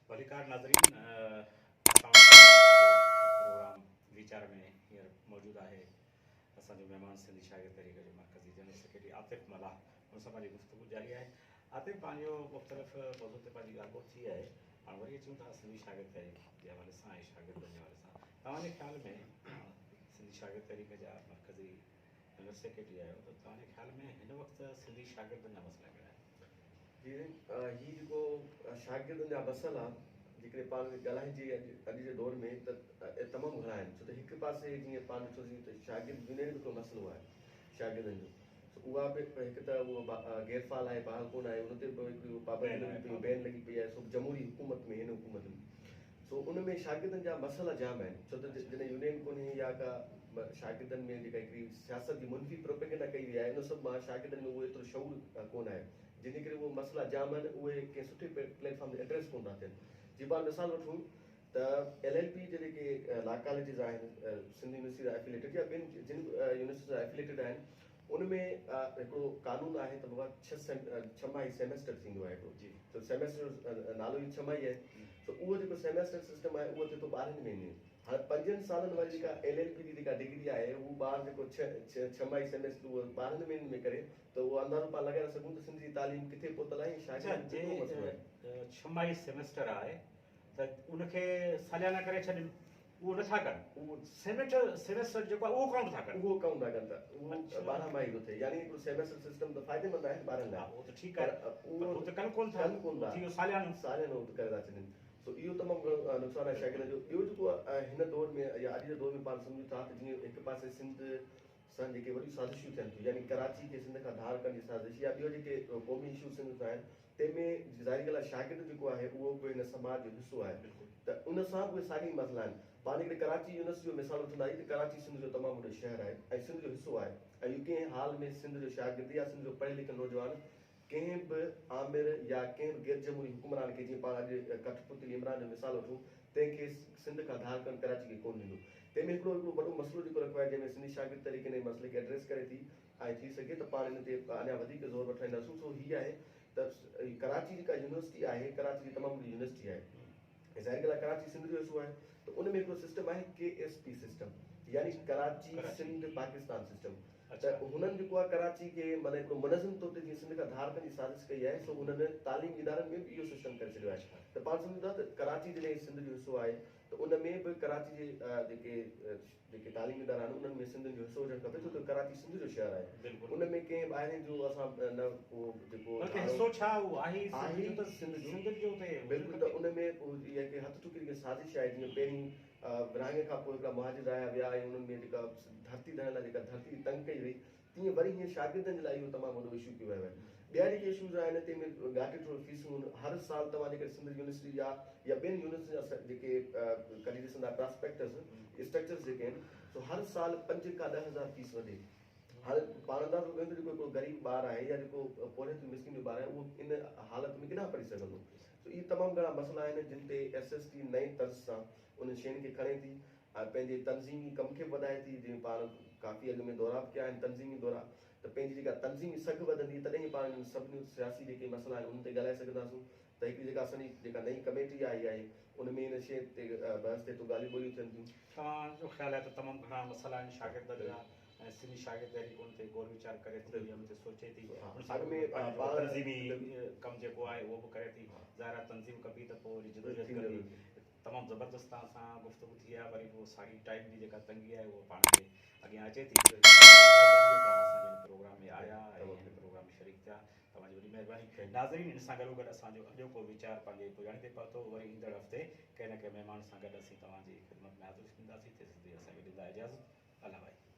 वलीकार नाज़रीन प्रोग्राम वीचार में हींअर मौजूदु आहे असांजो महिमान सिंधी शागिर्द तहरीक जो मरकज़ी जनरल सेक्रेटरी आतिफ़ मला हुन सां पंहिंजी गुफ़्तगू जारी आहे। आतिफ़ पंहिंजो मुख़्तलिफ़ मौज़ूअ ते पंहिंजी ॻाल्हि थी आहे। हाणे वरी अचूं था सिंधी शागिर्द तहरीक जे हवाले सां ऐं शागिर्दनि जे हवाले सां। तव्हांजे ख़्याल में सिंधी शागिर्द तहरीक जा मरकज़ी जनरल सेक्रेटरी आहियो त तव्हांजे ख़्याल में हिन वक़्तु सिंधी शागिर्दनि जा मसइला कहिड़ा आहिनि? ही जेको शागिर्दनि जा मसइला जेकॾहिं पाण ॻाल्हाइजे अॼु जे दौर में त तमामु घणा आहिनि। छो त हिकु पासे जीअं पाण ॾिठोसीं त शागिर्द यूनियन जो हिकिड़ो मसइलो आहे शागिर्दनि जो। उहा बि हिकु त उहो गैरफ़ाल आहे, बहाल कोन आहे, उन ते बि हिकिड़ी पाबंदी लॻी पई, बैन लॻी पई आहे, सो जमहूरी हुकूमत में हिन हुकूमत में। सो उन में शागिर्दनि जा मसइला जाम आहिनि। छो त जॾहिं यूनियन कोन्हे या का शागिर्दनि में जेका हिकिड़ी सियासत जी मुनफ़ी प्रोपेगेंडा कई वई आहे, उन सभु मां शागिर्दनि में उहो एतिरो शऊर कोन आहे, जिन करे उहे मसइला जाम आहिनि, उहे कंहिं सुठे प्लेटफॉर्म ते एड्रेस कोन था थियनि। जीअं पाण मिसाल वठूं त LLP जे जेके लॉ कॉलेजिस आहिनि सिंधी यूनिवर्सिटी सां एफिलेटेड या ॿियनि जिन यूनिवर्सिटी सां एफिलेटेड आहिनि, उनमें हिकिड़ो कानून आहे त बाबा 6 माही सेमेस्टर थींदो आहे हिकिड़ो। त सेमेस्टर नालो ई 6 माही आहे। त उहो जेको सेमेस्टर सिस्टम आहे उहो थिए थो 12 महीने। हाणे 5 सालनि वारी जेका LLP जी जेका डिग्री आहे, उहो ॿार जेको 6 माही सेमेस्टर उहो 12 महीननि में करे, त उहो अंदाज़ो पाण लॻाए सघूं त सिंधी तालीम किथे पहुतल आहे। शागिर्द 6 माही सेमेस्टर आहे त उनखे सालियाना करे छॾनि, उहो नथा कनि, उहो सेमेस्टर जेको आहे उहो काउंट था कनि, उहो काउंट था कनि था, उहो 12 माही थो थिए। यानी हिकिड़ो सेमेस्टर सिस्टम त फ़ाइदेमंद आहे ॿारनि लाइ। उहो त ठीकु आहे, उहो त कनि कोन था, इहो सालियानो करे था छॾनि। सो इहो तमामु घणो नुक़सानु आहे शागिर्दनि जो। ॿियो जेको हिन दौर में या अॼु जे दौर में पाण सम्झूं था त जीअं हिकु पासे सिंध सां जेके वॾियूं साज़िशूं थियनि थियूं, यानी कराची खे सिंध खां धार करण जी साज़िश, या ॿियो जेके क़ौमी इशू सिंध सां आहिनि, तंहिंमें ज़ाहिर ॻाल्हि आहे शागिर्द जेको आहे उहो बि हिन समाज जो हिसो आहे। त उन सां उहे साॻी मसइला आहिनि। पाण हिकिड़े कराची यूनिवर्सिटी जो मिसाल वठंदासीं त कराची सिंध जो तमामु वॾो शहर आहे ऐं सिंध जो हिसो आहे, ऐं इहो कंहिं हाल में सिंध जो शागिर्द या सिंध जो पढ़ियल लिखियल नौजवान कंहिं बि आमिर या कंहिं बि गैर जमहूरी हुकुमरान खे, जीअं पाण अॼु कठपुतली इमरान जो मिसाल वठूं, तंहिंखे सिंध खां धार करणु कराची खे कोन ॾींदो। तंहिंमें हिकिड़ो वॾो मसइलो जेको रखियो आहे, जंहिंमें सिंधी शागिर्द तरीक़े हिन मसइले खे एड्रेस करे थी ऐं थी सघे त पाण हिन ते अञा वधीक ज़ोर वठाईंदासीं। सो हीअ आहे त कराची जेका यूनिवर्सिटी आहे, कराची जी तमामु वॾी यूनिवर्सिटी आहे, ऐं ज़ाहिर ॻाल्हि आहे कराची सिंध जो हिसो आहे। त उन में हिकिड़ो सिस्टम आहे KSP सिस्टम, यानी कराची सिंध पाकिस्तान सिस्टम। त हुननि जेको आहे कराची खे माना हिकिड़ो मुनज़िम तौर ते जीअं सिंध खां धार करण जी साज़िश कई आहे, सो हुननि तालीम इदारनि में बि इहो सिस्टम करे छॾियो आहे। त पाण सम्झूं था त कराची जॾहिं सिंध जो हिसो आहे, त उन में बि कराची जे जेके तालीमी इदारा आहिनि, उन्हनि में सिंधियुनि जो हिसो हुजणु खपे, छो त कराची सिंध जो शहर आहे। उन में कंहिं ॿाहिरि जो असां न उहो जेको हिसो छा उहो आहे सिंध जो, बिल्कुलु। त उन में इहा की हथ टुकी जेकी साज़िश आहे, जीअं पहिरीं विरहाङे खां पोइ हिकिड़ा मुहाजिर आया विया ऐं उन्हनि में जेका धरती धरण लाइ जेका धरती तंग कई वई, तीअं वरी हीअं शागिर्दनि जे लाइ इहो तमामु वॾो इशू पियो वियो आहे। ॿिया जेके इशूज़ आहिनि तंहिंमें घाटे थोरो फीसूं हर साल तव्हां जेके सिंध यूनिवर्सिटी जा या ॿियनि यूनिवर्सिटी जा जेके कॾहिं ॾिसंदा प्रॉस्पेक्टस स्ट्रक्चर्स जेके आहिनि, सो हर साल 5 खां 10,000 फीस वधे। हाणे पाण अंदाज़ो कयूं त जेको हिकिड़ो ग़रीब ॿारु आहे या जेको पढ़े थो मिस्किन जो ॿारु आहे, उहो इन हालत में किथां पढ़ी सघंदो। सो इहे तमामु घणा मसइला आहिनि जिन ते SST नई तर्ज़ सां उन शयुनि खे खणे थी ऐं पंहिंजे तनज़ीमी कम खे वधाए थी। जीअं पाण काफ़ी अॻु में दौरा बि कया आहिनि तनज़ीमी दौरा, त पंहिंजी जेका तनज़ीमी सघ वधंदी तॾहिं ई पाण सभिनी सियासी जेके मसइला आहिनि उन ते ॻाल्हाए सघंदासीं। त हिकिड़ी जेका असांजी जेका नई कमेटी आई आहे, उन में इन शइ ते बहस थिए थो, ॻाल्हियूं ॿोलियूं थियनि थियूं। तव्हांजो ख़्यालु आहे त तमामु घणा मसइला आहिनि शागिर्दनि जा ऐं सिंधी शागिर्द तहरीक उन ते गौर वीचार करे थी, उन ते सोचे थी, तनज़ीमी कमु जेको आहे उहो बि करे थी। ज़ाहिर तनज़ीम कबी त पोइ वरी जदोजहद कबी। तमामु ज़बरदस्त तव्हां सां गुफ़्तगू थी आहे। वरी पोइ साॻी टाइम जी जेका तंगी आहे उहो पाण खे अॻियां अचे थी। तव्हां असांजे हिन प्रोग्राम में आया ऐं हिन प्रोग्राम में शरीक थिया, तव्हांजी वॾी महिरबानी। नाज़रीन, इन सां गॾोगॾु असांजो अॼोको वीचार पंहिंजे पुॼाणे ते पहुतो। वरी ईंदड़ हफ़्ते कंहिं न कंहिं महिमान सां गॾु असीं तव्हांजी ख़िदमत में हाज़िर थींदासीं। तेसिताईं असांखे ॾींदा इजाज़त। अला भाई।